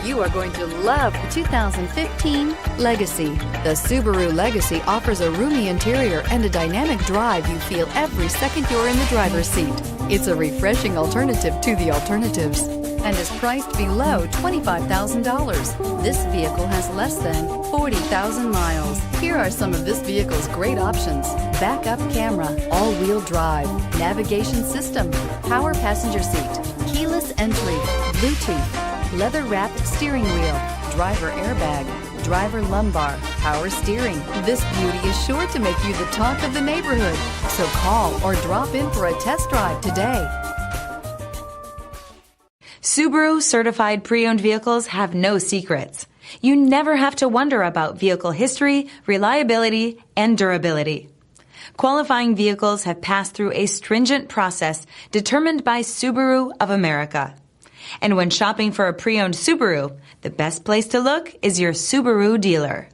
You are going to love the 2015 Legacy. The Subaru Legacy offers a roomy interior and a dynamic drive you feel every second you're in the driver's seat. It's a refreshing alternative to the alternatives and is priced below $25,000. This vehicle has less than 40,000 miles. Here are some of this vehicle's great options: backup camera, all-wheel drive, navigation system, power passenger seat, keyless entry, Bluetooth, leather-wrapped steering wheel, driver airbag, driver lumbar, power steering. This beauty is sure to make you the talk of the neighborhood. So call or drop in for a test drive today. Subaru certified pre-owned vehicles have no secrets. You never have to wonder about vehicle history, reliability, and durability. Qualifying vehicles have passed through a stringent process determined by Subaru of America. And when shopping for a pre-owned Subaru, the best place to look is your Subaru dealer.